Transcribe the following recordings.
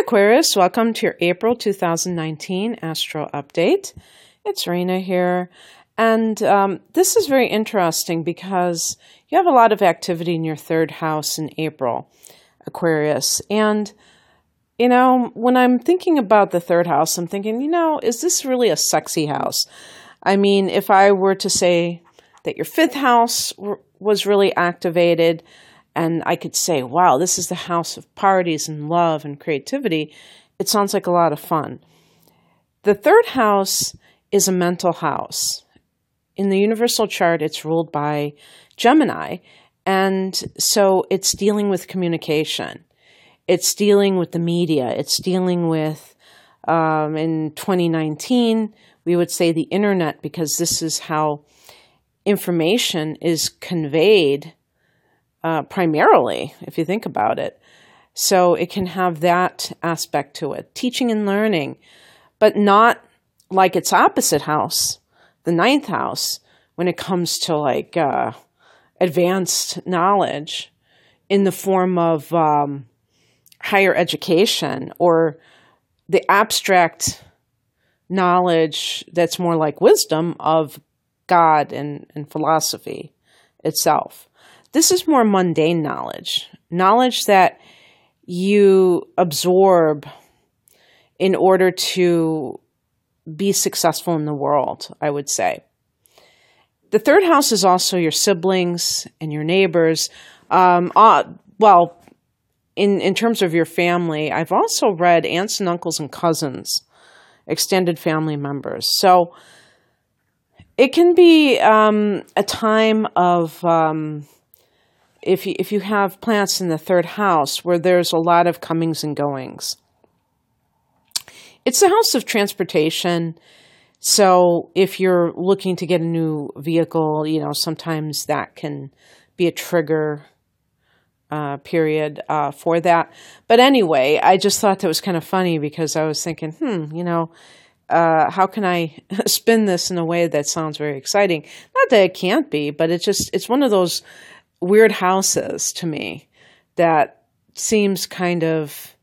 Aquarius, welcome to your April 2019 Astro Update. It's Rena here, and this is very interesting because you have a lot of activity in your third house in April, Aquarius. And, you know, when I'm thinking about the third house, I'm thinking, is this really a sexy house? I mean, if I were to say that your fifth house was really activated, and I could say, wow, this is the house of parties and love and creativity, it sounds like a lot of fun. The third house is a mental house. In the universal chart, it's ruled by Gemini, and so it's dealing with communication. It's dealing with the media. It's dealing with, in 2019, we would say the internet, because this is how information is conveyed primarily, if you think about it. So it can have that aspect to it, teaching and learning, but not like its opposite house, the ninth house, when it comes to like advanced knowledge in the form of higher education or the abstract knowledge that's more like wisdom of God and philosophy itself. This is more mundane knowledge, knowledge that you absorb in order to be successful in the world, I would say. The third house is also your siblings and your neighbors. Well, in terms of your family, I've also read aunts and uncles and cousins, extended family members. So it can be a time of... If you have planets in the third house where there's a lot of comings and goings. It's the house of transportation. So if you're looking to get a new vehicle, sometimes that can be a trigger period for that. But anyway, I just thought that was kind of funny because I was thinking, how can I spin this in a way that sounds very exciting? Not that it can't be, but it's one of those weird houses to me that seems kind of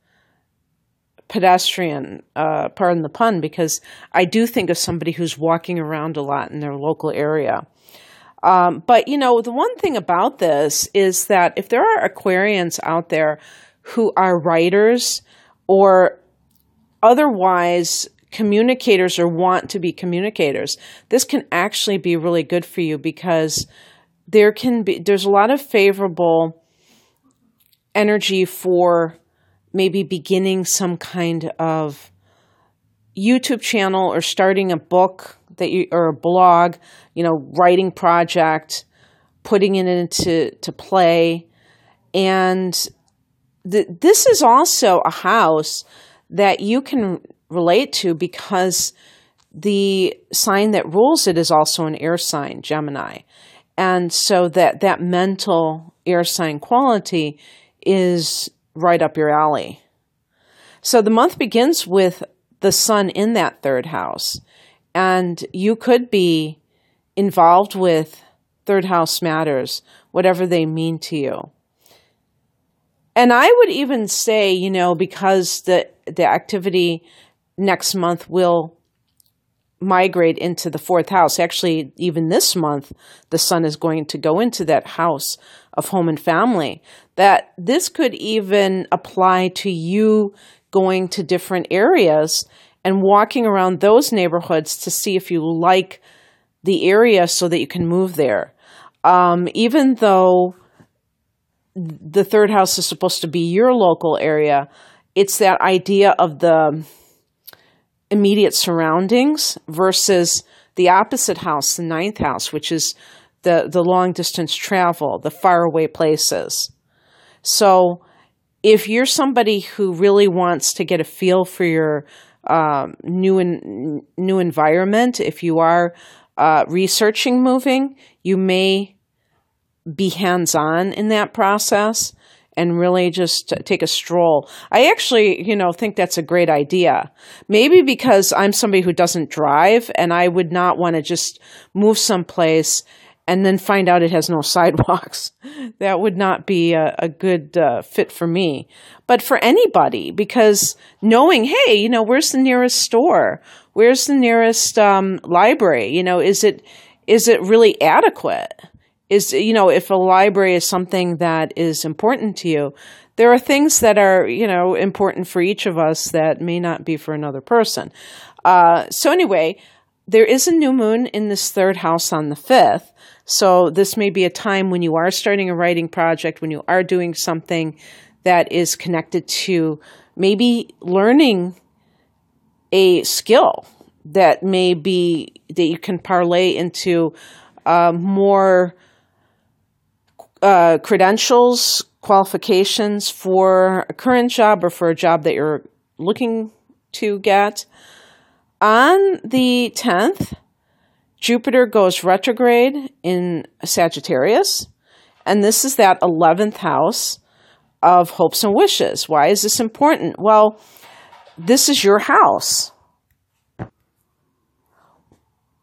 pedestrian, pardon the pun, because I do think of somebody who's walking around a lot in their local area. But, the one thing about this is that if there are Aquarians out there who are writers or otherwise communicators or want to be communicators, this can actually be really good for you because there's a lot of favorable energy for maybe beginning some kind of YouTube channel or starting a book or a blog, writing project, putting it into play. And this is also a house that you can relate to because the sign that rules it is also an air sign, Gemini. And so that mental air sign quality is right up your alley. So the month begins with the sun in that third house. And you could be involved with third house matters, whatever they mean to you. And I would even say, because the activity next month will migrate into the fourth house. Actually, even this month, the sun is going to go into that house of home and family. That this could even apply to you going to different areas and walking around those neighborhoods to see if you like the area so that you can move there. Even though the third house is supposed to be your local area, it's that idea of the immediate surroundings versus the opposite house, the ninth house, which is the long distance travel, the faraway places. So if you're somebody who really wants to get a feel for your new environment, if you are researching moving, you may be hands-on in that process and really just take a stroll. I actually, think that's a great idea. Maybe because I'm somebody who doesn't drive and I would not want to just move someplace and then find out it has no sidewalks. That would not be a good fit for me. But for anybody, because knowing, hey, you know, where's the nearest store? Where's the nearest library? You know, is it really adequate? You know, if a library is something that is important to you, there are things that are, you know, important for each of us that may not be for another person. So anyway, there is a new moon in this third house on the 5th. So this may be a time when you are starting a writing project, when you are doing something that is connected to maybe learning a skill that may be that you can parlay into more credentials, qualifications for a current job or for a job that you're looking to get. On the 10th, Jupiter goes retrograde in Sagittarius, and this is that 11th house of hopes and wishes. Why is this important? Well, this is your house.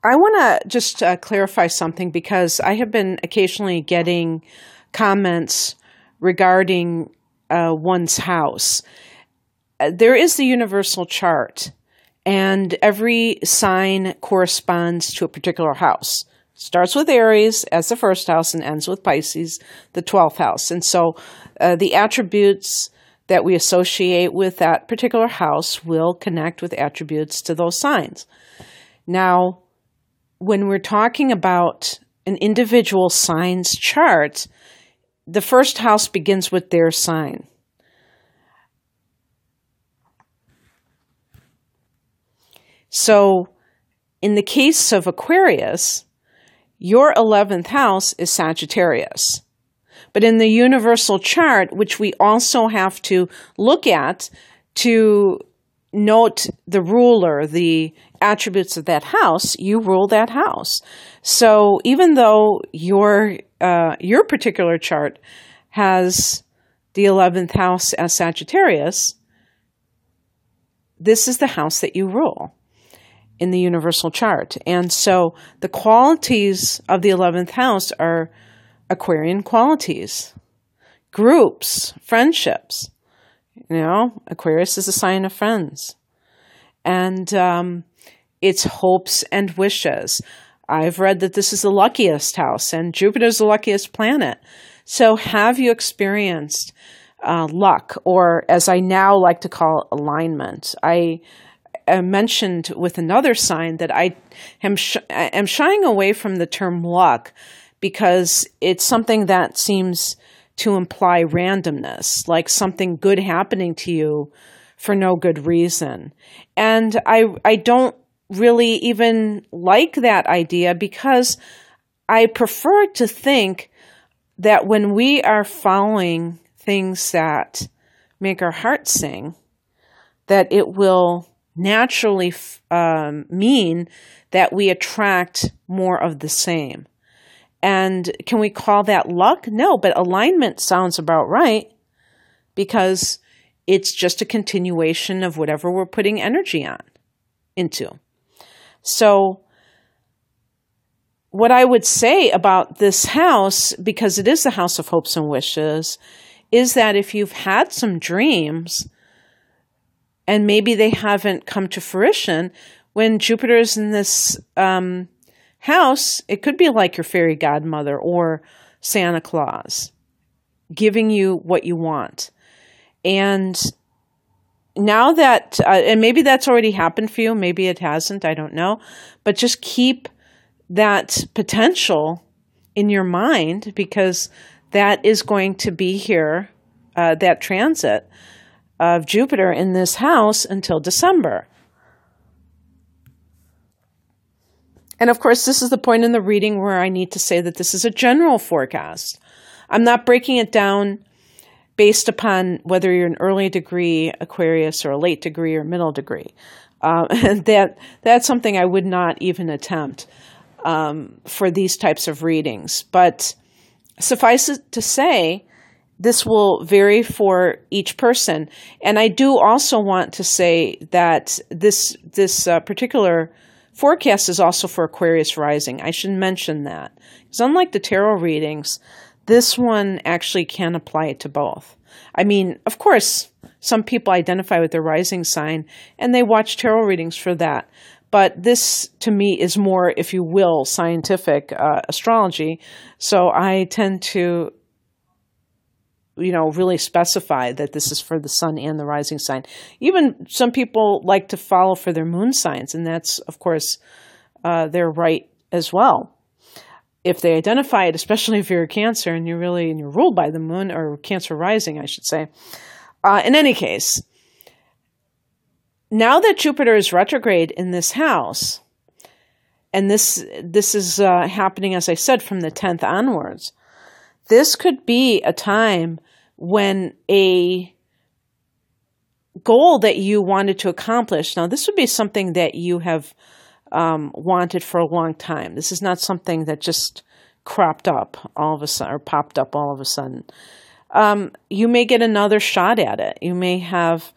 I want to just clarify something, because I have been occasionally getting comments regarding one's house. There is the universal chart, and every sign corresponds to a particular house. Starts with Aries as the first house and ends with Pisces, the 12th house. And so the attributes that we associate with that particular house will connect with attributes to those signs. Now, when we're talking about an individual sign's chart, the first house begins with their sign. So in the case of Aquarius, your 11th house is Sagittarius. But in the universal chart, which we also have to look at to note the ruler, the attributes of that house, you rule that house. So even though your particular chart has the 11th house as Sagittarius, this is the house that you rule in the universal chart. And so the qualities of the 11th house are Aquarian qualities, groups, friendships. You know, Aquarius is a sign of friends. And it's hopes and wishes. I've read that this is the luckiest house, and Jupiter's the luckiest planet. So have you experienced luck, or as I now like to call it, alignment? I mentioned with another sign that I am shying away from the term luck, because it's something that seems to imply randomness, like something good happening to you for no good reason. And I don't really even like that idea, because I prefer to think that when we are following things that make our heart sing, that it will naturally mean that we attract more of the same. And can we call that luck? No, but alignment sounds about right, because it's just a continuation of whatever we're putting energy into. So what I would say about this house, because it is the house of hopes and wishes, is that if you've had some dreams and maybe they haven't come to fruition, when Jupiter is in this house, it could be like your fairy godmother or Santa Claus giving you what you want. And now that, and maybe that's already happened for you, maybe it hasn't, I don't know, but just keep that potential in your mind, because that is going to be here, that transit of Jupiter in this house until December. And of course, this is the point in the reading where I need to say that this is a general forecast. I'm not breaking it down based upon whether you're an early degree Aquarius or a late degree or middle degree. And that's something I would not even attempt for these types of readings. But suffice it to say, this will vary for each person. And I do also want to say that this particular forecast is also for Aquarius rising. I should mention that. Because unlike the tarot readings, this one actually can apply to both. I mean, of course, some people identify with their rising sign and they watch tarot readings for that. But this, to me, is more, if you will, scientific astrology. So I tend to, really specify that this is for the sun and the rising sign. Even some people like to follow for their moon signs, and that's, of course, they're right as well. If they identify it, especially if you're a Cancer and you're ruled by the moon, or Cancer rising, I should say. In any case, now that Jupiter is retrograde in this house, and this is happening, as I said, from the 10th onwards, this could be a time when a goal that you wanted to accomplish, now this would be something that you have wanted for a long time. This is not something that just cropped up all of a sudden or popped up all of a sudden. You may get another shot at it. You may have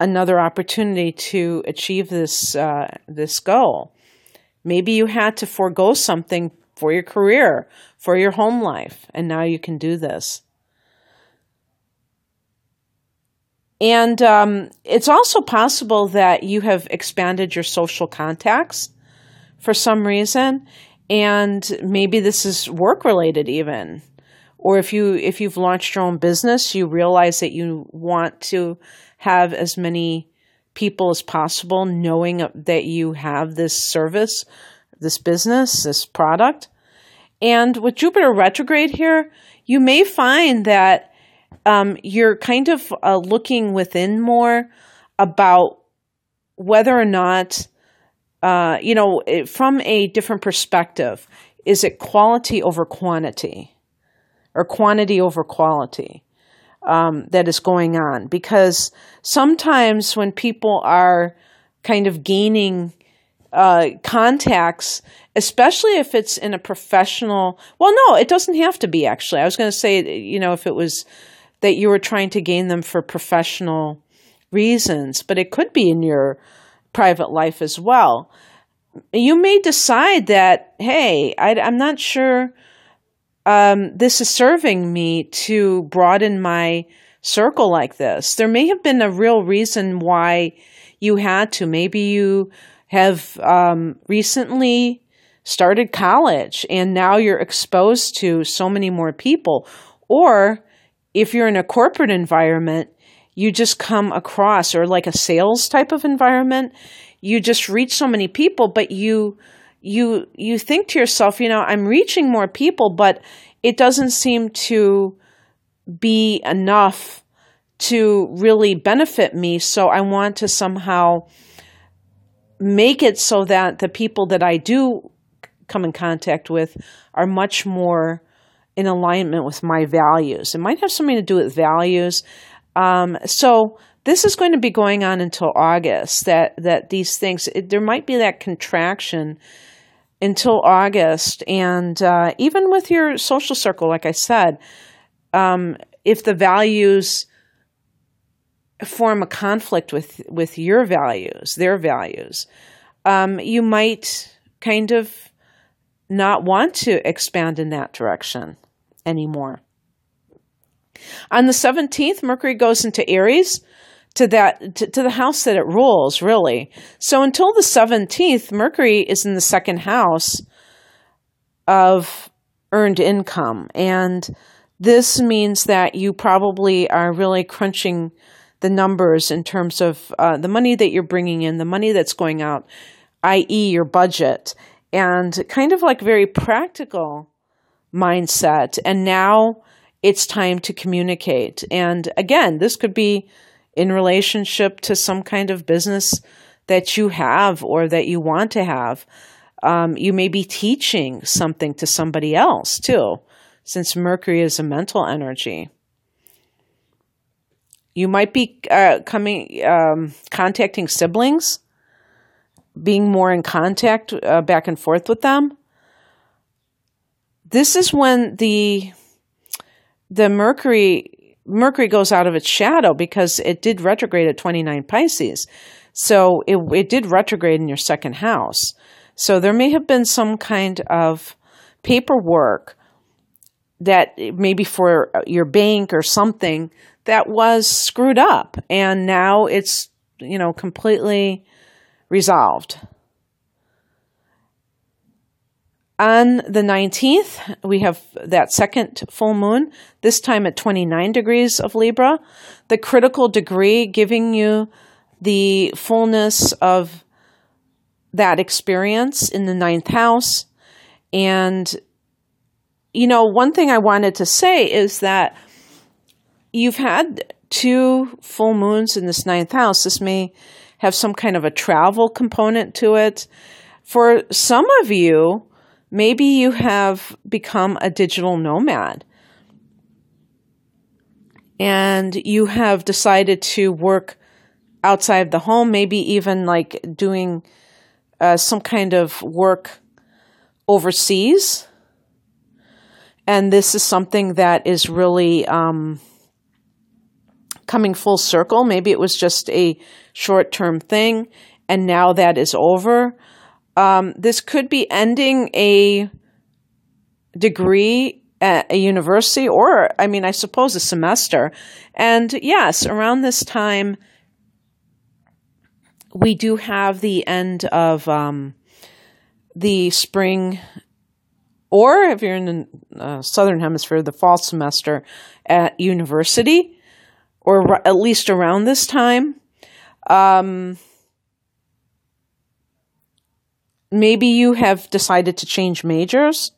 another opportunity to achieve this goal. Maybe you had to forego something for your career, for your home life, and now you can do this. And it's also possible that you have expanded your social contacts for some reason, and maybe this is work-related even. Or if you've launched your own business, you realize that you want to have as many people as possible knowing that you have this service, this business, this product. And with Jupiter retrograde here, you may find that you're kind of looking within more about whether or not, from a different perspective, is it quality over quantity or quantity over quality that is going on? Because sometimes when people are kind of gaining contacts, especially if it's in a professional, well, no, it doesn't have to be actually. I was going to say, if it was that you were trying to gain them for professional reasons, but it could be in your private life as well. You may decide that, hey, I'm not sure this is serving me to broaden my circle like this. There may have been a real reason why you had to. Maybe you have recently started college and now you're exposed to so many more people. Or if you're in a corporate environment, you just come across, or like a sales type of environment, you just reach so many people, but you think to yourself, I'm reaching more people, but it doesn't seem to be enough to really benefit me. So I want to somehow make it so that the people that I do come in contact with are much more in alignment with my values. It might have something to do with values. So this is going to be going on until August, that these things, there might be that contraction until August. And even with your social circle, like I said, if the values form a conflict with your values, their values, you might kind of not want to expand in that direction anymore. On the 17th, Mercury goes into Aries, to the house that it rules, really. So until the 17th, Mercury is in the second house of earned income. And this means that you probably are really crunching the numbers in terms of the money that you're bringing in, the money that's going out, i.e. your budget, and kind of like very practical mindset. And now it's time to communicate. And again, this could be in relationship to some kind of business that you have or that you want to have. You may be teaching something to somebody else too, since Mercury is a mental energy. You might be contacting siblings, being more in contact back and forth with them. This is when the Mercury goes out of its shadow, because it did retrograde at 29 Pisces. So it did retrograde in your second house. So there may have been some kind of paperwork that maybe for your bank or something that was screwed up, and now it's, completely resolved. On the 19th, we have that second full moon, this time at 29 degrees of Libra, the critical degree giving you the fullness of that experience in the ninth house. And, one thing I wanted to say is that you've had 2 full moons in this ninth house. This may have some kind of a travel component to it. For some of you, maybe you have become a digital nomad and you have decided to work outside the home, maybe even like doing some kind of work overseas. And this is something that is really coming full circle. Maybe it was just a short-term thing, and now that is over. This could be ending a degree at a university, or, I suppose a semester. And yes, around this time, we do have the end of the spring, or if you're in the southern hemisphere, the fall semester at university, or at least around this time. Maybe you have decided to change majors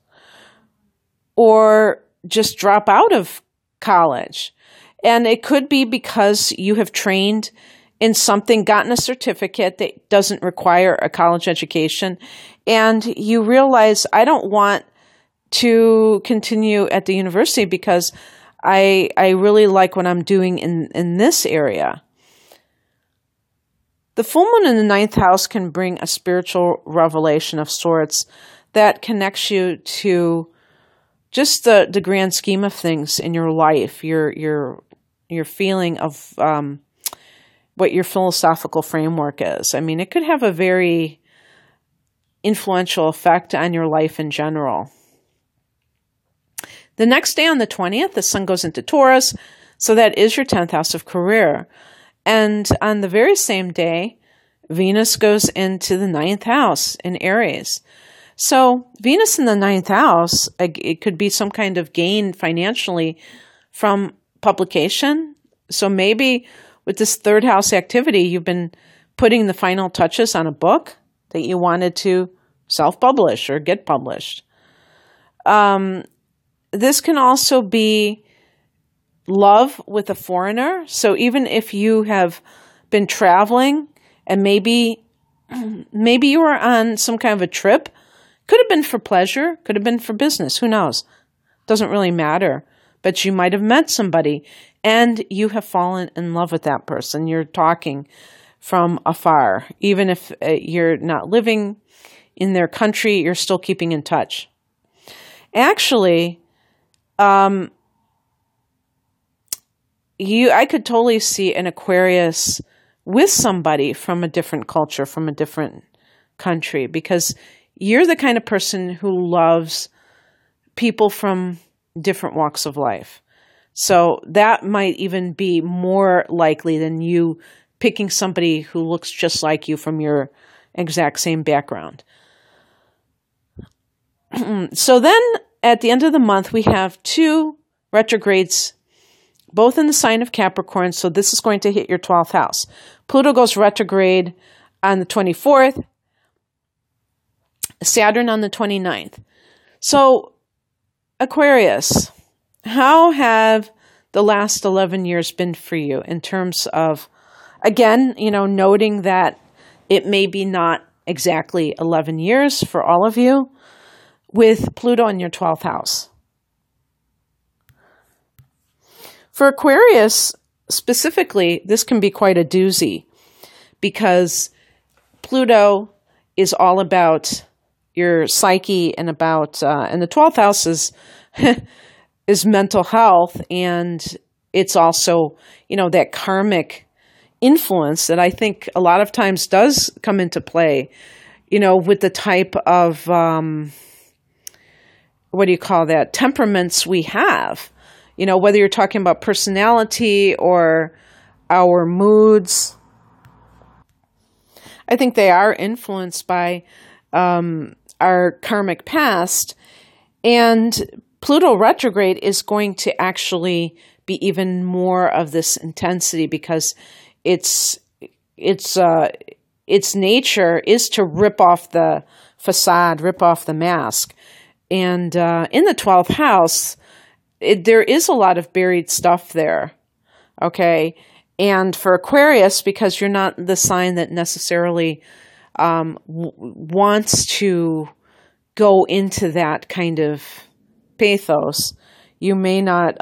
or just drop out of college. And it could be because you have trained in something, gotten a certificate that doesn't require a college education, and you realize, I don't want to continue at the university because I really like what I'm doing in this area. The full moon in the ninth house can bring a spiritual revelation of sorts that connects you to just the grand scheme of things in your life, your feeling of what your philosophical framework is. It could have a very influential effect on your life in general. The next day on the 20th, the sun goes into Taurus, so that is your 10th house of career. And on the very same day, Venus goes into the 9th house in Aries. So Venus in the 9th house, it could be some kind of gain financially from publication. So maybe with this third house activity, you've been putting the final touches on a book that you wanted to self-publish or get published. This can also be love with a foreigner. So even if you have been traveling and maybe you were on some kind of a trip, could have been for pleasure, could have been for business, who knows? Doesn't really matter. But you might have met somebody and you have fallen in love with that person. You're talking from afar. Even if you're not living in their country, you're still keeping in touch. Actually, I could totally see an Aquarius with somebody from a different culture, from a different country, because you're the kind of person who loves people from different walks of life. So that might even be more likely than you picking somebody who looks just like you from your exact same background. So then at the end of the month, we have 2 retrogrades, both in the sign of Capricorn. So this is going to hit your 12th house. Pluto goes retrograde on the 24th, Saturn on the 29th. So Aquarius, how have the last 11 years been for you in terms of, again, noting that it may be not exactly 11 years for all of you, with Pluto in your 12th house. For Aquarius, specifically, this can be quite a doozy because Pluto is all about your psyche and about, and the 12th house is mental health, and it's also, that karmic influence that I think a lot of times does come into play, with the type of, temperaments we have, whether you're talking about personality or our moods. I think they are influenced by our karmic past, and Pluto retrograde is going to actually be even more of this intensity because its nature is to rip off the facade, rip off the mask. And in the 12th house, there is a lot of buried stuff there, okay? And for Aquarius, because you're not the sign that necessarily wants to go into that kind of pathos, you may not,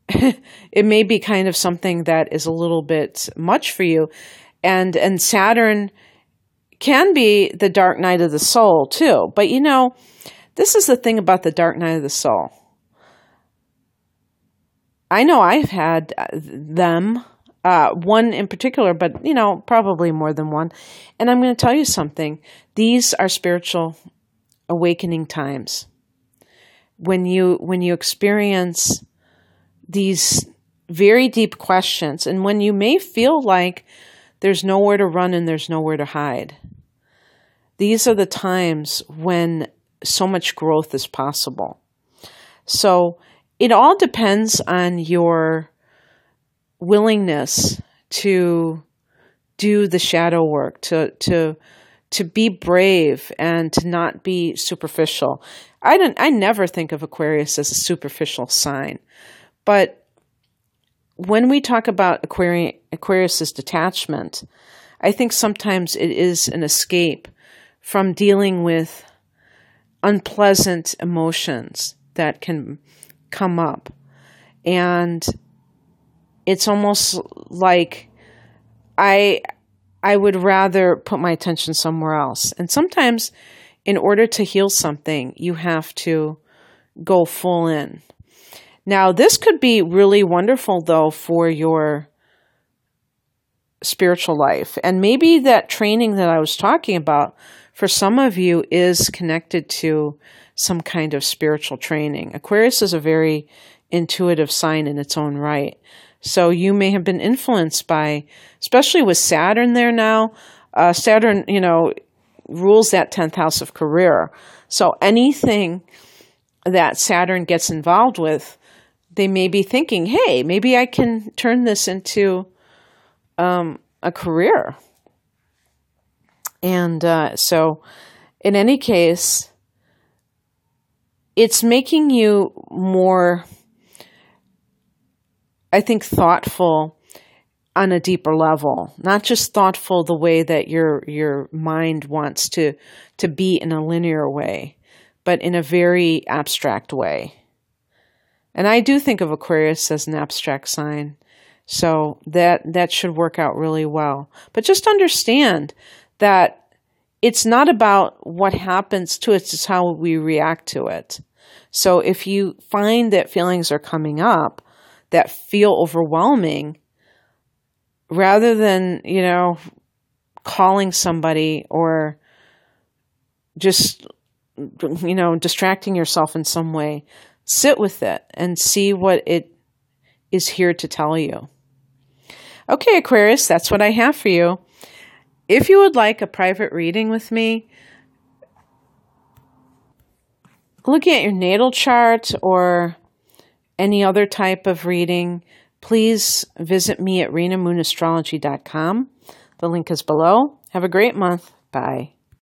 it may be kind of something that is a little bit much for you. And Saturn can be the dark night of the soul too. But this is the thing about the dark night of the soul. I know I've had them, one in particular, but probably more than one. And I'm going to tell you something. These are spiritual awakening times. When you experience these very deep questions, and when you may feel like there's nowhere to run and there's nowhere to hide, these are the times when so much growth is possible. So it all depends on your willingness to do the shadow work, to be brave and to not be superficial. I never think of Aquarius as a superficial sign, but when we talk about Aquarius's detachment, I think sometimes it is an escape from dealing with unpleasant emotions that can come up. And it's almost like I would rather put my attention somewhere else. And sometimes in order to heal something, you have to go full in. Now, this could be really wonderful, though, for your spiritual life. And maybe that training that I was talking about for some of you is connected to some kind of spiritual training. Aquarius is a very intuitive sign in its own right. So you may have been influenced by, especially with Saturn there now. Saturn, rules that 10th house of career. So anything that Saturn gets involved with, they may be thinking, hey, maybe I can turn this into a career. And so in any case, it's making you more, I think, thoughtful on a deeper level, not just thoughtful the way that your mind wants to be in a linear way, but in a very abstract way. And I do think of Aquarius as an abstract sign, so that should work out really well. But just understand that it's not about what happens to it, it's how we react to it. So if you find that feelings are coming up that feel overwhelming, rather than, calling somebody or just, distracting yourself in some way, sit with it and see what it is here to tell you. Okay, Aquarius, that's what I have for you. If you would like a private reading with me, looking at your natal chart or any other type of reading, please visit me at RenaMoonAstrology.com. The link is below. Have a great month. Bye.